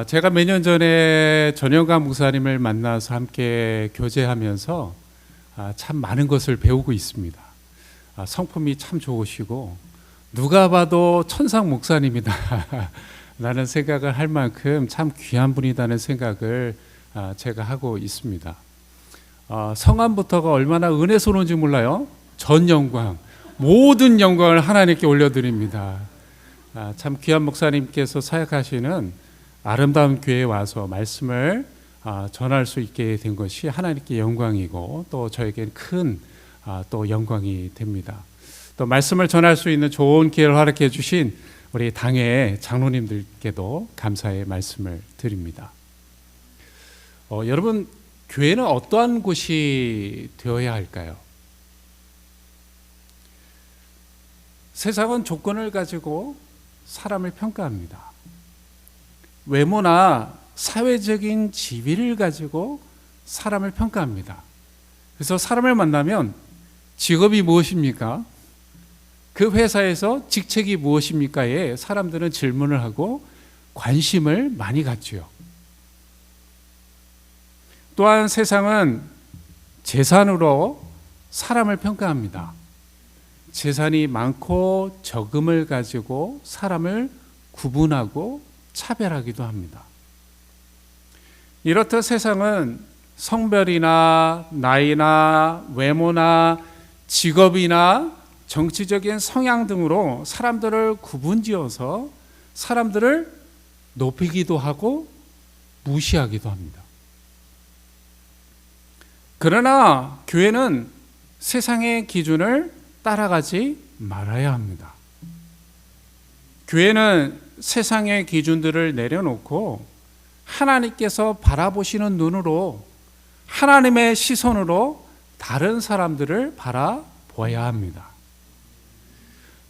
제가 몇 년 전에 전영관 목사님을 만나서 함께 교제하면서 참 많은 것을 배우고 있습니다. 성품이 참 좋으시고 누가 봐도 천상 목사님이다 라는 생각을 할 만큼 참 귀한 분이라는 생각을 제가 하고 있습니다. 성함부터가 얼마나 은혜스러운지 몰라요. 전 영광, 모든 영광을 하나님께 올려드립니다. 참 귀한 목사님께서 사역하시는 아름다운 교회에 와서 말씀을 전할 수 있게 된 것이 하나님께 영광이고 또 저에게는 큰 또 영광이 됩니다. 또 말씀을 전할 수 있는 좋은 기회를 허락해 주신 우리 당회 장로님들께도 감사의 말씀을 드립니다. 여러분, 교회는 어떠한 곳이 되어야 할까요? 세상은 조건을 가지고 사람을 평가합니다. 외모나 사회적인 지위를 가지고 사람을 평가합니다. 그래서 사람을 만나면 직업이 무엇입니까? 그 회사에서 직책이 무엇입니까에 사람들은 질문을 하고 관심을 많이 갖지요. 또한 세상은 재산으로 사람을 평가합니다. 재산이 많고 적음을 가지고 사람을 구분하고 차별하기도 합니다. 이렇듯 세상은 성별이나 나이나 외모나 직업이나 정치적인 성향 등으로 사람들을 구분지어서 사람들을 높이기도 하고 무시하기도 합니다. 그러나 교회는 세상의 기준을 따라가지 말아야 합니다. 교회는 세상의 기준들을 내려놓고 하나님께서 바라보시는 눈으로 하나님의 시선으로 다른 사람들을 바라보아야 합니다.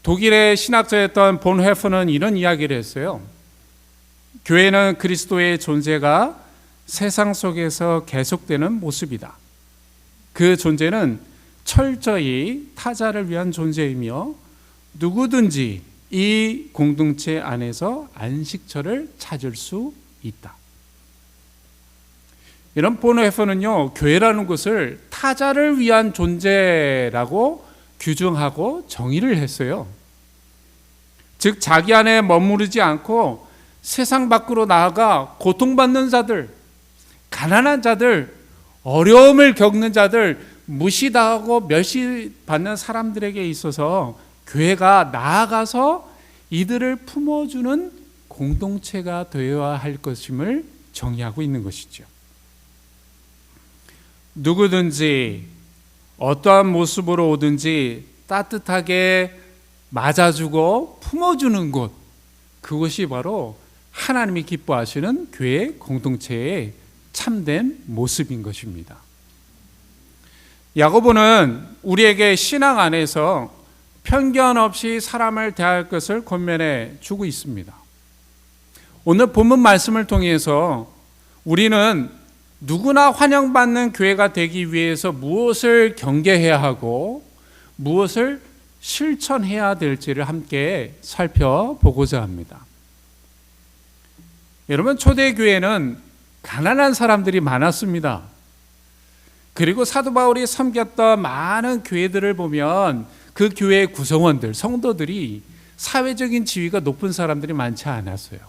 독일의 신학자였던 본헤프는 이런 이야기를 했어요. 교회는 그리스도의 존재가 세상 속에서 계속되는 모습이다. 그 존재는 철저히 타자를 위한 존재이며 누구든지 이 공동체 안에서 안식처를 찾을 수 있다. 이런 본헤퍼는요, 교회라는 것을 타자를 위한 존재라고 규정하고 정의를 했어요. 즉 자기 안에 머무르지 않고 세상 밖으로 나아가 고통받는 자들, 가난한 자들, 어려움을 겪는 자들, 무시당하고 멸시받는 사람들에게 있어서 교회가 나아가서 이들을 품어주는 공동체가 되어야 할 것임을 정의하고 있는 것이죠. 누구든지 어떠한 모습으로 오든지 따뜻하게 맞아주고 품어주는 곳, 그것이 바로 하나님이 기뻐하시는 교회 공동체의 참된 모습인 것입니다. 야고보는 우리에게 신앙 안에서 편견 없이 사람을 대할 것을 권면해 주고 있습니다. 오늘 본문 말씀을 통해서 우리는 누구나 환영받는 교회가 되기 위해서 무엇을 경계해야 하고 무엇을 실천해야 될지를 함께 살펴보고자 합니다. 여러분, 초대교회는 가난한 사람들이 많았습니다. 그리고 사도 바울이 섬겼던 많은 교회들을 보면 그 교회의 구성원들, 성도들이 사회적인 지위가 높은 사람들이 많지 않았어요.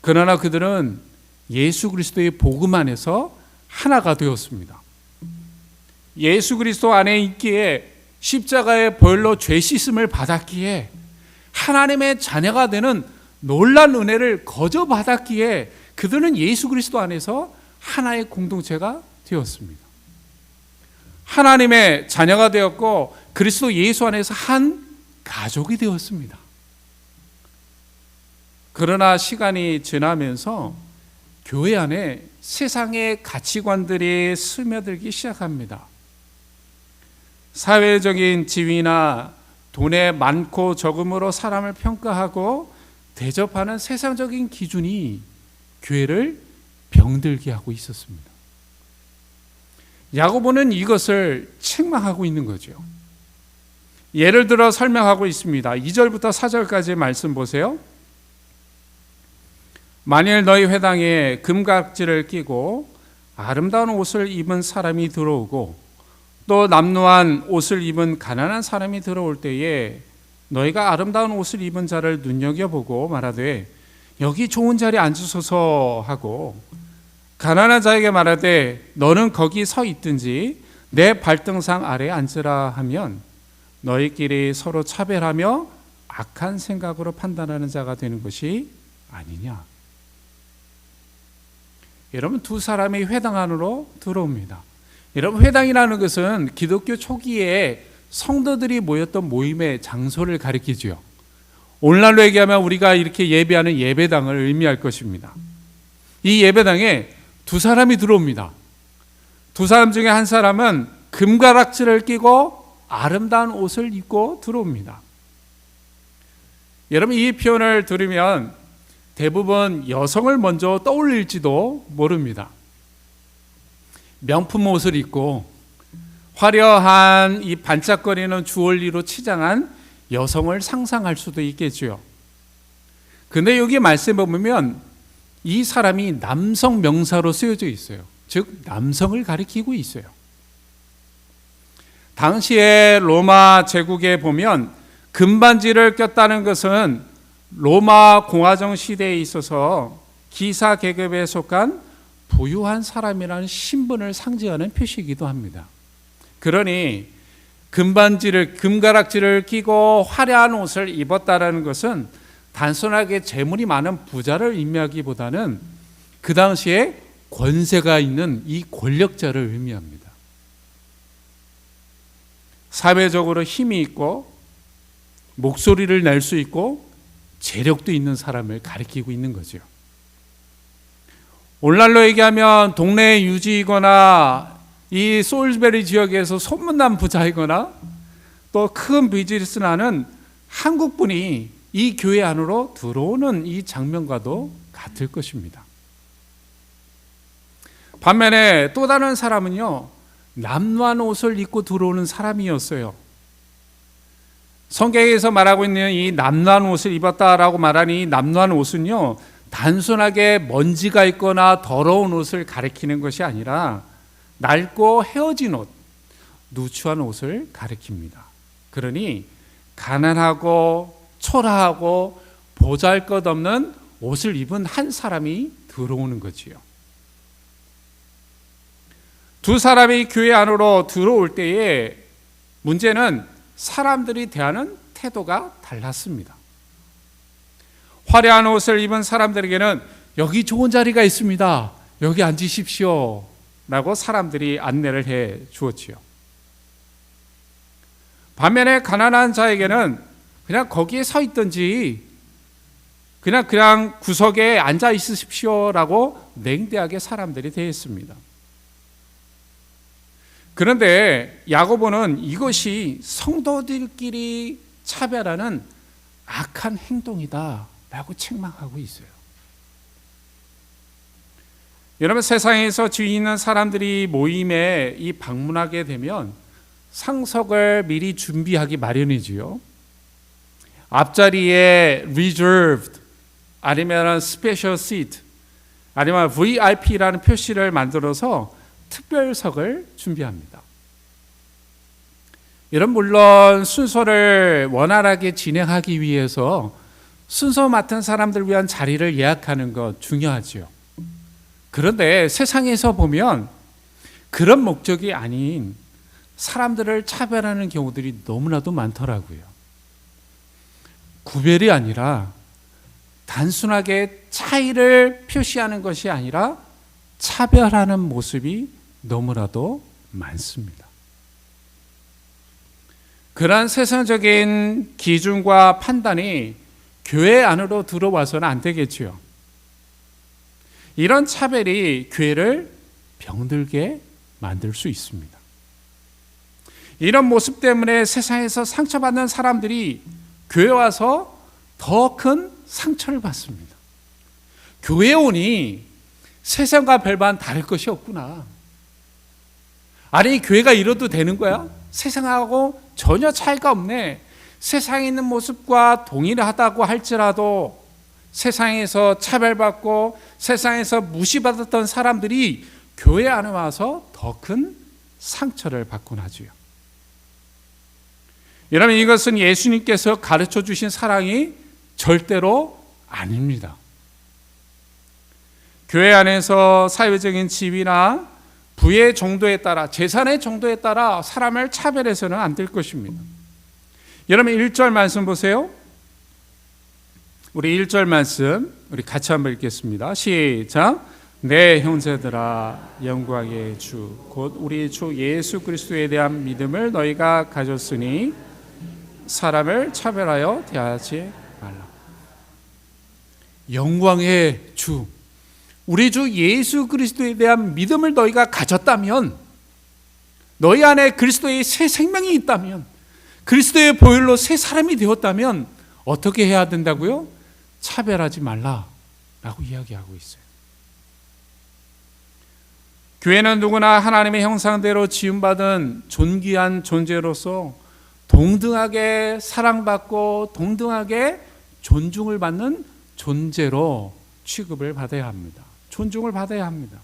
그러나 그들은 예수 그리스도의 복음 안에서 하나가 되었습니다. 예수 그리스도 안에 있기에 십자가의 보혈로 죄 씻음을 받았기에 하나님의 자녀가 되는 놀라운 은혜를 거저 받았기에 그들은 예수 그리스도 안에서 하나의 공동체가 되었습니다. 하나님의 자녀가 되었고 그리스도 예수 안에서 한 가족이 되었습니다. 그러나 시간이 지나면서 교회 안에 세상의 가치관들이 스며들기 시작합니다. 사회적인 지위나 돈의 많고 적음으로 사람을 평가하고 대접하는 세상적인 기준이 교회를 병들게 하고 있었습니다. 야고보는 이것을 책망하고 있는 거죠. 예를 들어 설명하고 있습니다. 2절부터 4절까지의 말씀 보세요. 만일 너희 회당에 금각지를 끼고 아름다운 옷을 입은 사람이 들어오고 또 남루한 옷을 입은 가난한 사람이 들어올 때에 너희가 아름다운 옷을 입은 자를 눈여겨보고 말하되 여기 좋은 자리에 앉으소서 하고 가난한 자에게 말하되 너는 거기 서 있든지 내 발등상 아래에 앉으라 하면 너희끼리 서로 차별하며 악한 생각으로 판단하는 자가 되는 것이 아니냐. 여러분, 두 사람이 회당 안으로 들어옵니다. 여러분, 회당이라는 것은 기독교 초기에 성도들이 모였던 모임의 장소를 가리키죠. 오늘날로 얘기하면 우리가 이렇게 예배하는 예배당을 의미할 것입니다. 이 예배당에 두 사람이 들어옵니다. 두 사람 중에 한 사람은 금가락지를 끼고 아름다운 옷을 입고 들어옵니다. 여러분, 이 표현을 들으면 대부분 여성을 먼저 떠올릴지도 모릅니다. 명품 옷을 입고 화려한 이 반짝거리는 주얼리로 치장한 여성을 상상할 수도 있겠죠. 근데 여기 말씀에 보면 이 사람이 남성 명사로 쓰여져 있어요. 즉 남성을 가리키고 있어요. 당시에 로마 제국에 보면 금반지를 꼈다는 것은 로마 공화정 시대에 있어서 기사 계급에 속한 부유한 사람이라는 신분을 상징하는 표시이기도 합니다. 그러니 금가락지를 끼고 화려한 옷을 입었다라는 것은 단순하게 재물이 많은 부자를 의미하기보다는 그 당시에 권세가 있는 이 권력자를 의미합니다. 사회적으로 힘이 있고 목소리를 낼 수 있고 재력도 있는 사람을 가리키고 있는 거죠. 오늘날로 얘기하면 동네 유지이거나 이 솔즈베리 지역에서 소문난 부자이거나 또 큰 비즈니스를 하는 한국분이 이 교회 안으로 들어오는 이 장면과도 같을 것입니다. 반면에 또 다른 사람은요, 남루한 옷을 입고 들어오는 사람이었어요. 성경에서 말하고 있는 이 남루한 옷을 입었다라고 말하는 이 남루한 옷은요, 단순하게 먼지가 있거나 더러운 옷을 가리키는 것이 아니라 낡고 헤어진 옷, 누추한 옷을 가리킵니다. 그러니 가난하고 초라하고 보잘것없는 옷을 입은 한 사람이 들어오는 거지요. 두 사람이 교회 안으로 들어올 때에 문제는 사람들이 대하는 태도가 달랐습니다. 화려한 옷을 입은 사람들에게는 여기 좋은 자리가 있습니다. 여기 앉으십시오. 라고 사람들이 안내를 해 주었지요. 반면에 가난한 자에게는 그냥 거기에 서 있든지 그냥 구석에 앉아 있으십시오라고 냉대하게 사람들이 대했습니다. 그런데 야고보는 이것이 성도들끼리 차별하는 악한 행동이다라고 책망하고 있어요. 여러분, 세상에서 지위 있는 사람들이 모임에 방문하게 되면 상석을 미리 준비하기 마련이지요. 앞자리에 reserved 아니면 special seat 아니면 VIP라는 표시를 만들어서 특별석을 준비합니다. 여러분, 물론 순서를 원활하게 진행하기 위해서 순서 맡은 사람들 위한 자리를 예약하는 것 중요하죠. 그런데 세상에서 보면 그런 목적이 아닌 사람들을 차별하는 경우들이 너무나도 많더라고요. 구별이 아니라 단순하게 차이를 표시하는 것이 아니라 차별하는 모습이 너무나도 많습니다. 그러한 세상적인 기준과 판단이 교회 안으로 들어와서는 안 되겠지요. 이런 차별이 교회를 병들게 만들 수 있습니다. 이런 모습 때문에 세상에서 상처받는 사람들이 교회 와서 더 큰 상처를 받습니다. 교회에 오니 세상과 별반 다를 것이 없구나. 아니, 교회가 이러도 되는 거야? 세상하고 전혀 차이가 없네. 세상에 있는 모습과 동일하다고 할지라도 세상에서 차별받고 세상에서 무시받았던 사람들이 교회 안에 와서 더 큰 상처를 받곤 하지요. 여러분, 이것은 예수님께서 가르쳐 주신 사랑이 절대로 아닙니다. 교회 안에서 사회적인 지위나 부의 정도에 따라, 재산의 정도에 따라 사람을 차별해서는 안 될 것입니다. 여러분, 1절 말씀 보세요. 우리 1절 말씀 우리 같이 한번 읽겠습니다. 시작. 내 형제들아, 영광의 주 곧 우리 주 예수 그리스도에 대한 믿음을 너희가 가졌으니 사람을 차별하여 대하지 말라. 영광의 주, 우리 주 예수 그리스도에 대한 믿음을 너희가 가졌다면, 너희 안에 그리스도의 새 생명이 있다면, 그리스도의 보혈로 새 사람이 되었다면 어떻게 해야 된다고요? 차별하지 말라라고 이야기하고 있어요. 교회는 누구나 하나님의 형상대로 지음받은 존귀한 존재로서 동등하게 사랑받고 동등하게 존중을 받는 존재로 취급을 받아야 합니다. 존중을 받아야 합니다.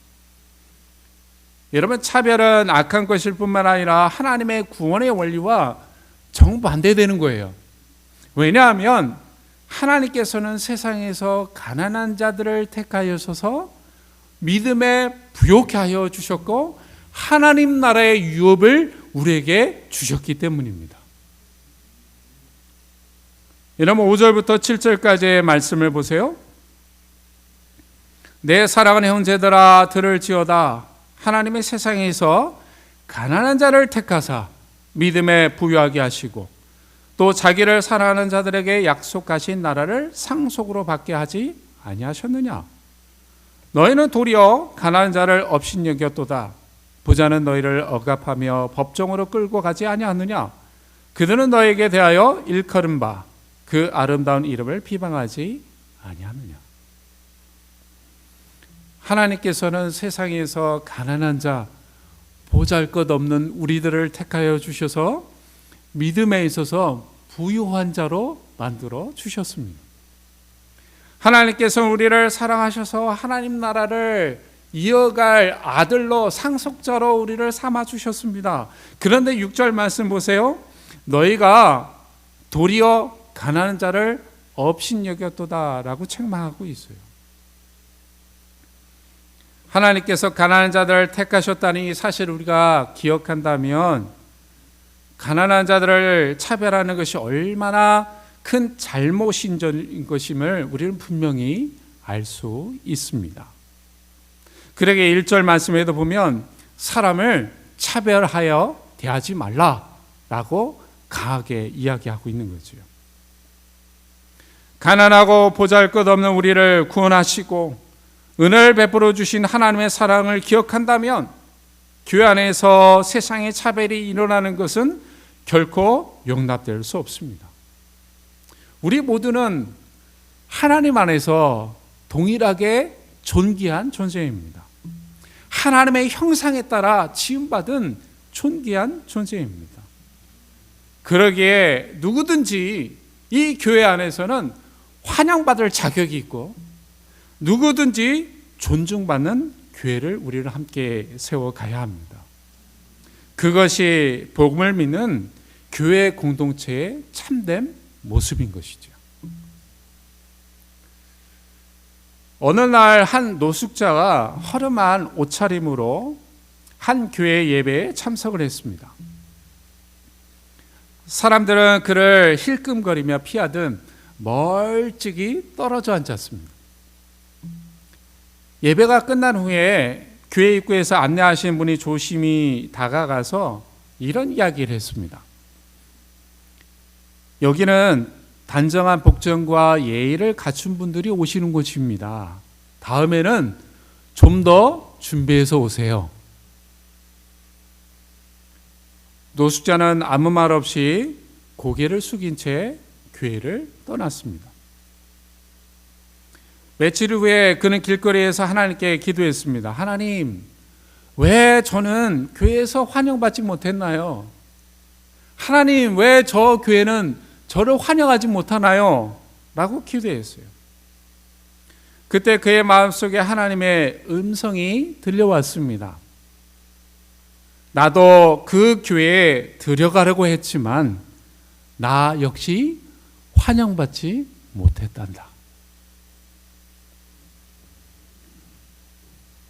여러분, 차별은 악한 것일 뿐만 아니라 하나님의 구원의 원리와 정반대되는 거예요. 왜냐하면 하나님께서는 세상에서 가난한 자들을 택하여서 믿음에 부요케 하여 주셨고 하나님 나라의 유업을 우리에게 주셨기 때문입니다. 여러분, 5절부터 7절까지의 말씀을 보세요. 내 사랑하는 형제들아, 들을지어다. 하나님의 세상에서 가난한 자를 택하사 믿음에 부유하게 하시고 또 자기를 사랑하는 자들에게 약속하신 나라를 상속으로 받게 하지 아니하셨느냐? 너희는 도리어 가난한 자를 업신여겼도다. 부자는 너희를 억압하며 법정으로 끌고 가지 아니하느냐? 그들은 너에게 대하여 일컬은 바 그 아름다운 이름을 비방하지 아니하느냐? 하나님께서는 세상에서 가난한 자, 보잘것없는 우리들을 택하여 주셔서 믿음에 있어서 부유한 자로 만들어 주셨습니다. 하나님께서 우리를 사랑하셔서 하나님 나라를 이어갈 아들로, 상속자로 우리를 삼아 주셨습니다. 그런데 6절 말씀 보세요. 너희가 도리어 가난한 자를 업신여겼도다라고 책망하고 있어요. 하나님께서 가난한 자들을 택하셨다니 사실 우리가 기억한다면 가난한 자들을 차별하는 것이 얼마나 큰 잘못인 것임을 우리는 분명히 알 수 있습니다. 그러게 1절 말씀에도 보면 사람을 차별하여 대하지 말라라고 강하게 이야기하고 있는 거죠. 가난하고 보잘것없는 우리를 구원하시고 은혜를 베풀어 주신 하나님의 사랑을 기억한다면 교회 안에서 세상의 차별이 일어나는 것은 결코 용납될 수 없습니다. 우리 모두는 하나님 안에서 동일하게 존귀한 존재입니다. 하나님의 형상에 따라 지음받은 존귀한 존재입니다. 그러기에 누구든지 이 교회 안에서는 환영받을 자격이 있고 누구든지 존중받는 교회를 우리를 함께 세워가야 합니다. 그것이 복음을 믿는 교회 공동체의 참된 모습인 것이죠. 어느 날 한 노숙자가 허름한 옷차림으로 한 교회 예배에 참석을 했습니다. 사람들은 그를 힐끔거리며 피하듯 멀찍이 떨어져 앉았습니다. 예배가 끝난 후에 교회 입구에서 안내하신 분이 조심히 다가가서 이런 이야기를 했습니다. 여기는 단정한 복장과 예의를 갖춘 분들이 오시는 곳입니다. 다음에는 좀 더 준비해서 오세요. 노숙자는 아무 말 없이 고개를 숙인 채 교회를 떠났습니다. 며칠 후에 그는 길거리에서 하나님께 기도했습니다. 하나님, 왜 저는 교회에서 환영받지 못했나요? 하나님, 왜 저 교회는 저를 환영하지 못하나요? 라고 기도했어요. 그때 그의 마음속에 하나님의 음성이 들려왔습니다. 나도 그 교회에 들어가려고 했지만 나 역시 환영받지 못했단다.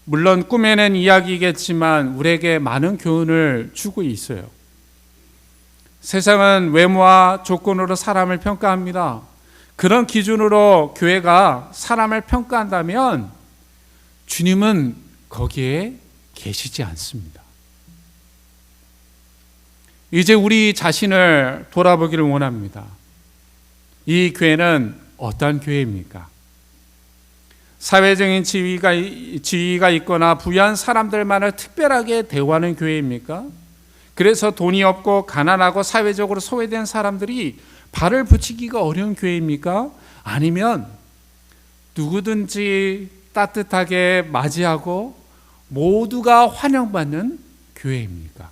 물론 꿈에는 이야기겠지만 우리에게 많은 교훈을 주고 있어요. 세상은 외모와 조건으로 사람을 평가합니다. 그런 기준으로 교회가 사람을 평가한다면 주님은 거기에 계시지 않습니다. 이제 우리 자신을 돌아보기를 원합니다. 이 교회는 어떠한 교회입니까? 사회적인 지위가 있거나 부유한 사람들만을 특별하게 대우하는 교회입니까? 그래서 돈이 없고 가난하고 사회적으로 소외된 사람들이 발을 붙이기가 어려운 교회입니까? 아니면 누구든지 따뜻하게 맞이하고 모두가 환영받는 교회입니까?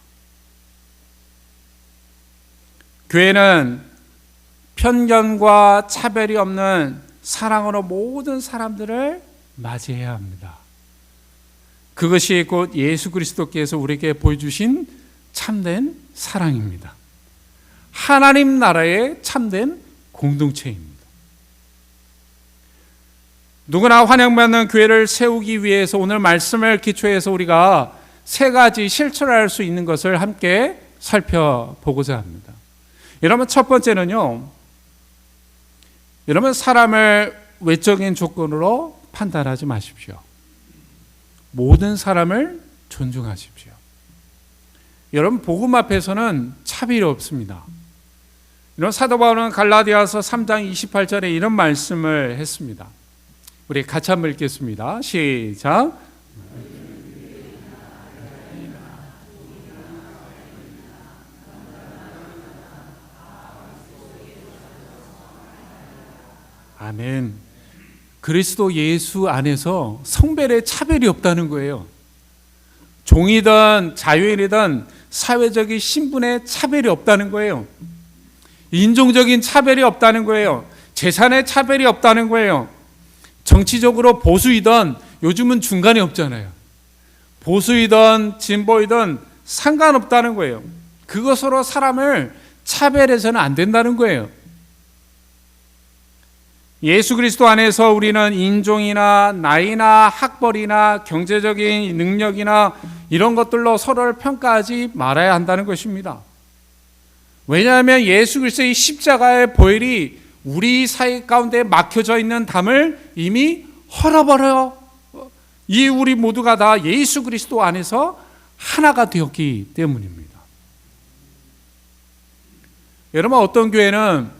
교회는 편견과 차별이 없는 사랑으로 모든 사람들을 맞이해야 합니다. 그것이 곧 예수 그리스도께서 우리에게 보여주신 참된 사랑입니다. 하나님 나라의 참된 공동체입니다. 누구나 환영받는 교회를 세우기 위해서 오늘 말씀을 기초해서 우리가 세 가지 실천할 수 있는 것을 함께 살펴보고자 합니다. 여러분, 첫 번째는요, 여러분, 사람을 외적인 조건으로 판단하지 마십시오. 모든 사람을 존중하십시오. 여러분, 복음 앞에서는 차별이 없습니다. 이런 사도 바울은 갈라디아서 3장 28절에 이런 말씀을 했습니다. 우리 같이 한번 읽겠습니다. 시작. 아멘. 그리스도 예수 안에서 성별의 차별이 없다는 거예요. 종이든 자유인이든 사회적인 신분의 차별이 없다는 거예요. 인종적인 차별이 없다는 거예요. 재산의 차별이 없다는 거예요. 정치적으로 보수이든 요즘은 중간이 없잖아요. 보수이든 진보이든 상관없다는 거예요. 그것으로 사람을 차별해서는 안 된다는 거예요. 예수 그리스도 안에서 우리는 인종이나 나이나 학벌이나 경제적인 능력이나 이런 것들로 서로를 평가하지 말아야 한다는 것입니다. 왜냐하면 예수 그리스도의 십자가의 보혈이 우리 사회 가운데 막혀져 있는 담을 이미 헐어버려요. 이 우리 모두가 다 예수 그리스도 안에서 하나가 되었기 때문입니다. 여러분, 어떤 교회는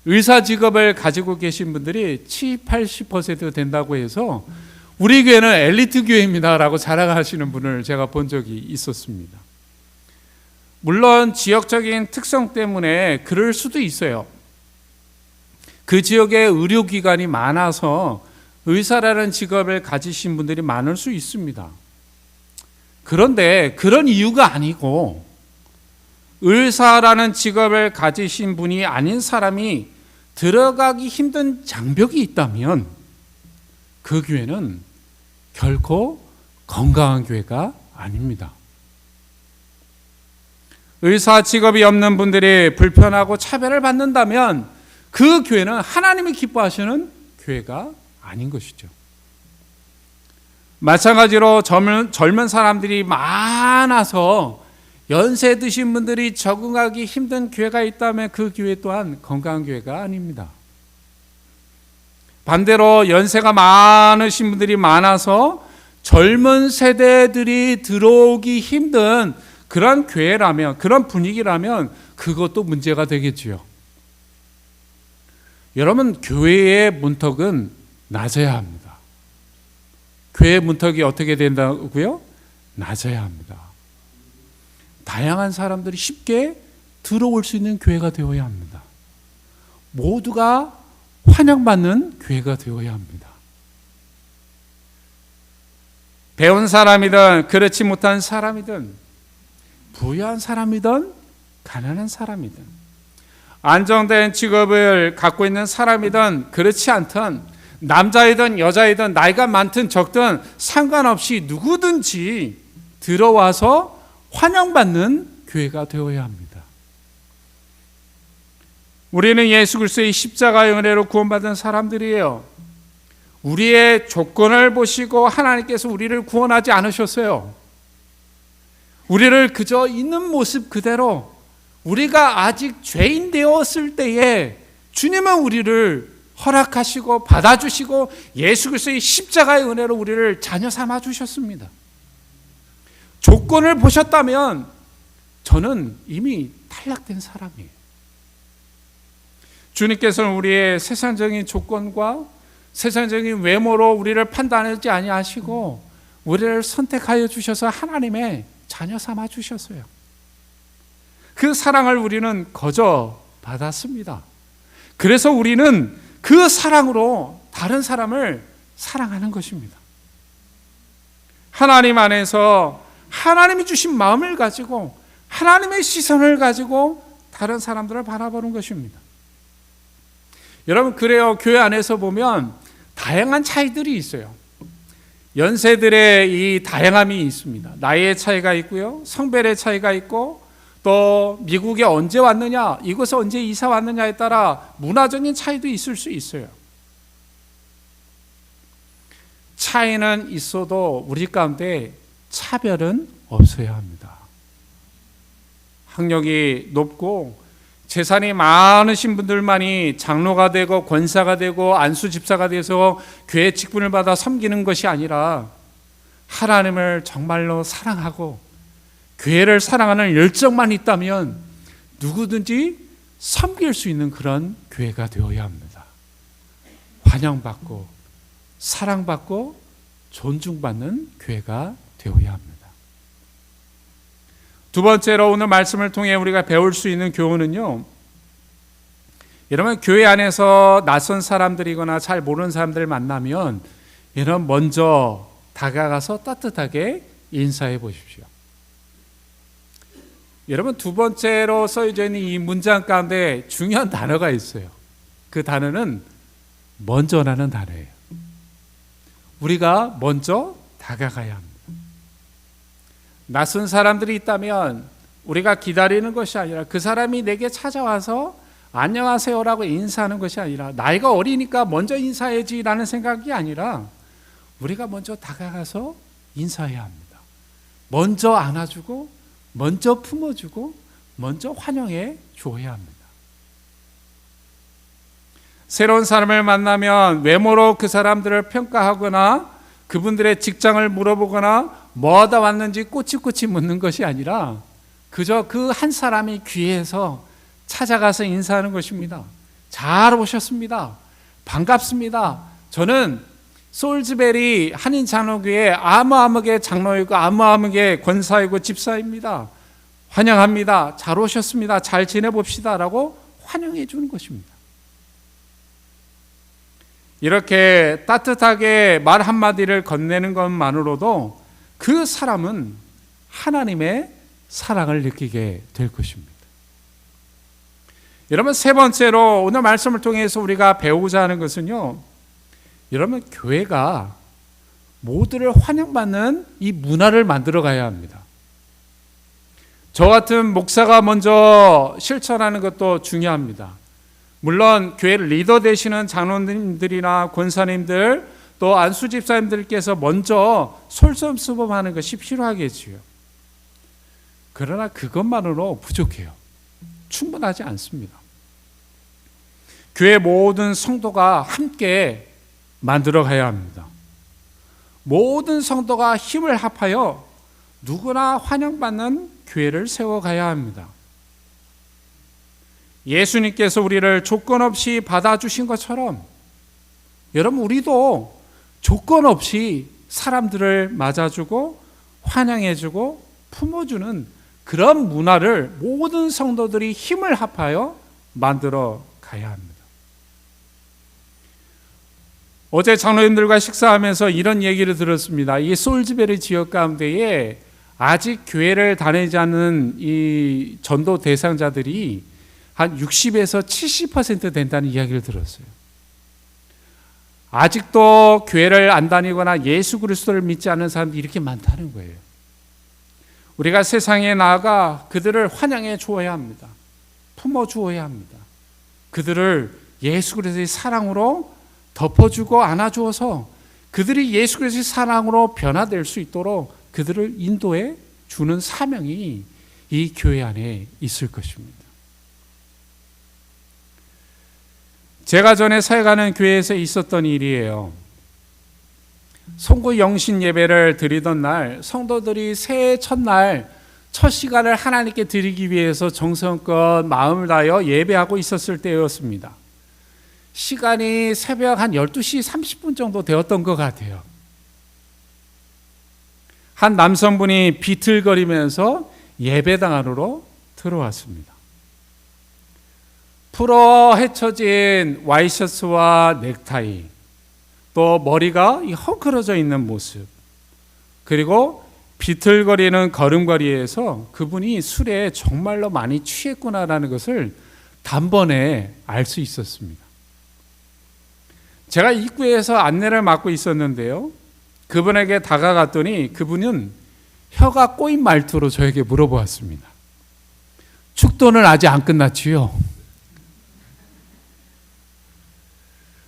의사 직업을 가지고 계신 분들이 70-80% 된다고 해서 우리 교회는 엘리트 교회입니다라고 자랑하시는 분을 제가 본 적이 있었습니다. 물론 지역적인 특성 때문에 그럴 수도 있어요. 그 지역에 의료기관이 많아서 의사라는 직업을 가지신 분들이 많을 수 있습니다. 그런데 그런 이유가 아니고 의사라는 직업을 가지신 분이 아닌 사람이 들어가기 힘든 장벽이 있다면 그 교회는 결코 건강한 교회가 아닙니다. 의사 직업이 없는 분들이 불편하고 차별을 받는다면 그 교회는 하나님이 기뻐하시는 교회가 아닌 것이죠. 마찬가지로 젊은 사람들이 많아서 연세 드신 분들이 적응하기 힘든 교회가 있다면 그 교회 또한 건강한 교회가 아닙니다. 반대로 연세가 많으신 분들이 많아서 젊은 세대들이 들어오기 힘든 그런 교회라면, 그런 분위기라면 그것도 문제가 되겠지요. 여러분, 교회의 문턱은 낮아야 합니다. 교회의 문턱이 어떻게 된다고요? 낮아야 합니다. 다양한 사람들이 쉽게 들어올 수 있는 교회가 되어야 합니다. 모두가 환영받는 교회가 되어야 합니다. 배운 사람이든 그렇지 못한 사람이든 부유한 사람이든 가난한 사람이든 안정된 직업을 갖고 있는 사람이든 그렇지 않든 남자이든 여자이든 나이가 많든 적든 상관없이 누구든지 들어와서 환영받는 교회가 되어야 합니다. 우리는 예수 그리스도의 십자가의 은혜로 구원받은 사람들이에요. 우리의 조건을 보시고 하나님께서 우리를 구원하지 않으셨어요. 우리를 그저 있는 모습 그대로, 우리가 아직 죄인 되었을 때에 주님은 우리를 허락하시고 받아주시고 예수 그리스도의 십자가의 은혜로 우리를 자녀 삼아 주셨습니다. 조건을 보셨다면 저는 이미 탈락된 사람이에요. 주님께서는 우리의 세상적인 조건과 세상적인 외모로 우리를 판단하지 아니하시고 우리를 선택하여 주셔서 하나님의 자녀 삼아 주셨어요. 그 사랑을 우리는 거저 받았습니다. 그래서 우리는 그 사랑으로 다른 사람을 사랑하는 것입니다. 하나님 안에서 하나님이 주신 마음을 가지고 하나님의 시선을 가지고 다른 사람들을 바라보는 것입니다. 여러분, 그래요. 교회 안에서 보면 다양한 차이들이 있어요. 연세들의 이 다양함이 있습니다. 나이의 차이가 있고요, 성별의 차이가 있고, 또 미국에 언제 왔느냐, 이곳에 언제 이사 왔느냐에 따라 문화적인 차이도 있을 수 있어요. 차이는 있어도 우리 가운데 차별은 없어야 합니다. 학력이 높고 재산이 많으신 분들만이 장로가 되고 권사가 되고 안수집사가 돼서 교회 직분을 받아 섬기는 것이 아니라 하나님을 정말로 사랑하고 교회를 사랑하는 열정만 있다면 누구든지 섬길 수 있는 그런 교회가 되어야 합니다. 환영받고 사랑받고 존중받는 교회가 되어야 합니다. 두 번째로 오늘 말씀을 통해 우리가 배울 수 있는 교훈은요, 여러분, 교회 안에서 낯선 사람들이거나 잘 모르는 사람들을 만나면 여러분 먼저 다가가서 따뜻하게 인사해 보십시오. 여러분, 두 번째로 써져 있는 이 문장 가운데 중요한 단어가 있어요. 그 단어는 먼저라는 단어예요. 우리가 먼저 다가가야 합니다. 낯선 사람들이 있다면 우리가 기다리는 것이 아니라 그 사람이 내게 찾아와서 안녕하세요라고 인사하는 것이 아니라 나이가 어리니까 먼저 인사해야지라는 생각이 아니라 우리가 먼저 다가가서 인사해야 합니다. 먼저 안아주고 먼저 품어주고 먼저 환영해 주어야 합니다. 새로운 사람을 만나면 외모로 그 사람들을 평가하거나 그분들의 직장을 물어보거나 뭐하다 왔는지 꼬치꼬치 묻는 것이 아니라 그저 그 한 사람이 귀해서 찾아가서 인사하는 것입니다. 잘 오셨습니다. 반갑습니다. 저는 솔즈베리 한인장로교회 아무아무개 장로이고 아무아무개 권사이고 집사입니다. 환영합니다. 잘 오셨습니다. 잘 지내봅시다 라고 환영해 주는 것입니다. 이렇게 따뜻하게 말 한마디를 건네는 것만으로도 그 사람은 하나님의 사랑을 느끼게 될 것입니다. 여러분, 세 번째로 오늘 말씀을 통해서 우리가 배우고자 하는 것은요, 여러분, 교회가 모두를 환영받는 이 문화를 만들어 가야 합니다. 저 같은 목사가 먼저 실천하는 것도 중요합니다. 물론 교회 리더 되시는 장로님들이나 권사님들 또 안수집사님들께서 먼저 솔선수범하는 것이 필요하겠지요. 그러나 그것만으로 부족해요. 충분하지 않습니다. 교회 모든 성도가 함께 만들어 가야 합니다. 모든 성도가 힘을 합하여 누구나 환영받는 교회를 세워가야 합니다. 예수님께서 우리를 조건 없이 받아주신 것처럼 여러분, 우리도 조건 없이 사람들을 맞아주고 환영해주고 품어주는 그런 문화를 모든 성도들이 힘을 합하여 만들어 가야 합니다. 어제 장로님들과 식사하면서 이런 얘기를 들었습니다. 이 솔즈베리 지역 가운데에 아직 교회를 다니지 않는 이 전도 대상자들이 한 60에서 70% 된다는 이야기를 들었어요. 아직도 교회를 안 다니거나 예수 그리스도를 믿지 않는 사람들이 이렇게 많다는 거예요. 우리가 세상에 나아가 그들을 환영해 주어야 합니다. 품어 주어야 합니다. 그들을 예수 그리스도의 사랑으로 덮어주고 안아주어서 그들이 예수 그리스도의 사랑으로 변화될 수 있도록 그들을 인도해 주는 사명이 이 교회 안에 있을 것입니다. 제가 전에 사역하는 교회에서 있었던 일이에요. 송구 영신 예배를 드리던 날, 성도들이 새해 첫날 첫 시간을 하나님께 드리기 위해서 정성껏 마음을 다하여 예배하고 있었을 때였습니다. 시간이 새벽 한 12시 30분 정도 되었던 것 같아요. 한 남성분이 비틀거리면서 예배당 안으로 들어왔습니다. 풀어 헤쳐진 와이셔츠와 넥타이, 또 머리가 헝클어져 있는 모습, 그리고 비틀거리는 걸음걸이에서 그분이 술에 정말로 많이 취했구나라는 것을 단번에 알 수 있었습니다. 제가 입구에서 안내를 맡고 있었는데요, 그분에게 다가갔더니 그분은 혀가 꼬인 말투로 저에게 물어보았습니다. 축도는 아직 안 끝났지요?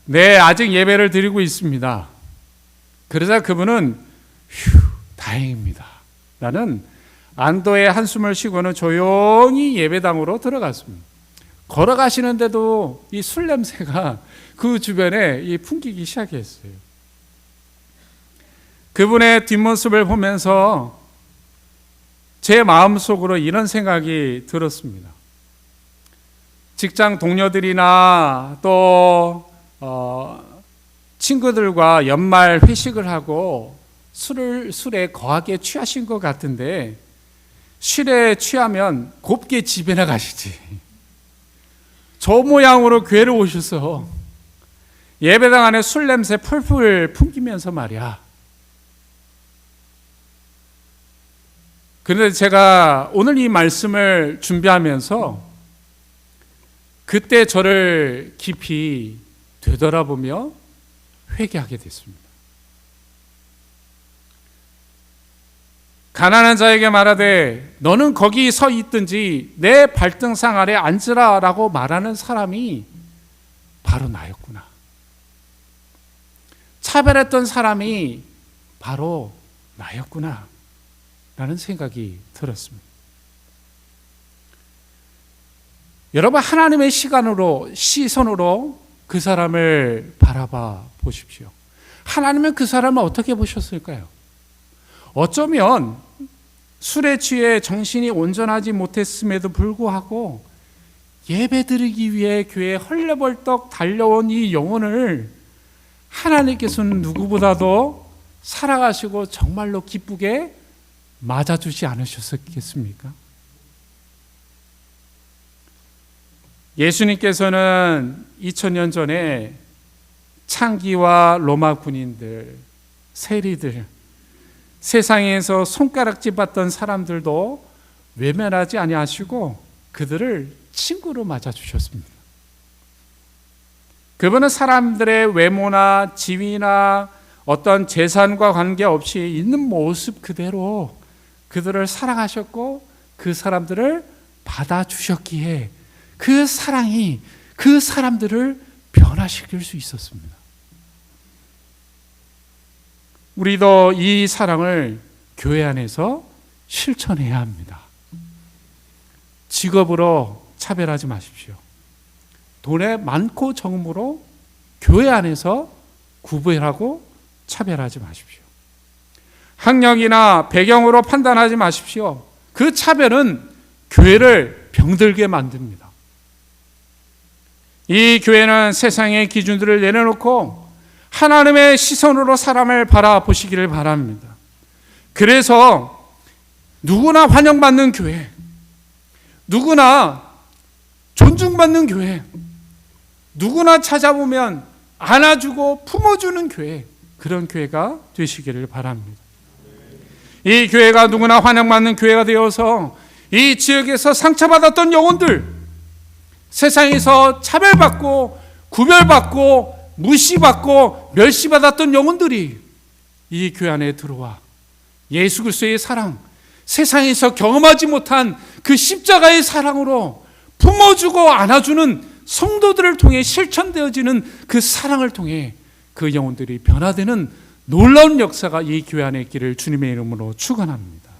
네, 아직 예배를 드리고 있습니다. 그러자 그분은 다행입니다 라는 안도의 한숨을 쉬고는 조용히 예배당으로 들어갔습니다. 걸어가시는데도 이 술 냄새가 그 주변에 풍기기 시작했어요. 그분의 뒷모습을 보면서 제 마음속으로 이런 생각이 들었습니다. 직장 동료들이나 또 친구들과 연말 회식을 하고 술에 거하게 취하신 것 같은데, 술에 취하면 곱게 집에 나가시지, 저 모양으로 교회를 오셔서 예배당 안에 술 냄새 풀풀 풍기면서 말이야. 그런데 제가 오늘 이 말씀을 준비하면서 그때 저를 깊이 되돌아보며 회개하게 됐습니다. 가난한 자에게 말하되 너는 거기 서 있든지 내 발등상 아래 앉으라 라고 말하는 사람이 바로 나였구나. 차별했던 사람이 바로 나였구나 라는 생각이 들었습니다. 여러분, 하나님의 시선으로 그 사람을 바라봐 보십시오. 하나님은 그 사람을 어떻게 보셨을까요? 어쩌면 술에 취해 정신이 온전하지 못했음에도 불구하고 예배드리기 위해 교회에 헐레벌떡 달려온 이 영혼을 하나님께서는 누구보다도 사랑하시고 정말로 기쁘게 맞아주지 않으셨겠습니까? 예수님께서는 2000년 전에 창기와 로마 군인들, 세리들, 세상에서 손가락질 받던 사람들도 외면하지 아니하시고 그들을 친구로 맞아주셨습니다. 그분은 사람들의 외모나 지위나 어떤 재산과 관계없이 있는 모습 그대로 그들을 사랑하셨고 그 사람들을 받아주셨기에 그 사랑이 그 사람들을 변화시킬 수 있었습니다. 우리도 이 사랑을 교회 안에서 실천해야 합니다. 직업으로 차별하지 마십시오. 돈에 많고 적음으로 교회 안에서 구별하고 차별하지 마십시오. 학력이나 배경으로 판단하지 마십시오. 그 차별은 교회를 병들게 만듭니다. 이 교회는 세상의 기준들을 내려놓고 하나님의 시선으로 사람을 바라보시기를 바랍니다. 그래서 누구나 환영받는 교회, 누구나 존중받는 교회, 누구나 찾아보면 안아주고 품어주는 교회, 그런 교회가 되시기를 바랍니다. 이 교회가 누구나 환영받는 교회가 되어서 이 지역에서 상처받았던 영혼들, 세상에서 차별받고 구별받고 무시받고 멸시받았던 영혼들이 이 교회 안에 들어와 예수 그리스도의 사랑, 세상에서 경험하지 못한 그 십자가의 사랑으로 품어주고 안아주는 성도들을 통해 실천되어지는 그 사랑을 통해 그 영혼들이 변화되는 놀라운 역사가 이 교회 안에 있기를 주님의 이름으로 축원합니다.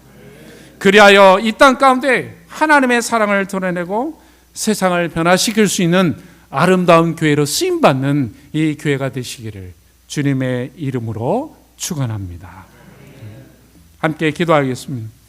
그리하여 이 땅 가운데 하나님의 사랑을 드러내고 세상을 변화시킬 수 있는 아름다운 교회로 쓰임받는 이 교회가 되시기를 주님의 이름으로 축원합니다. 함께 기도하겠습니다.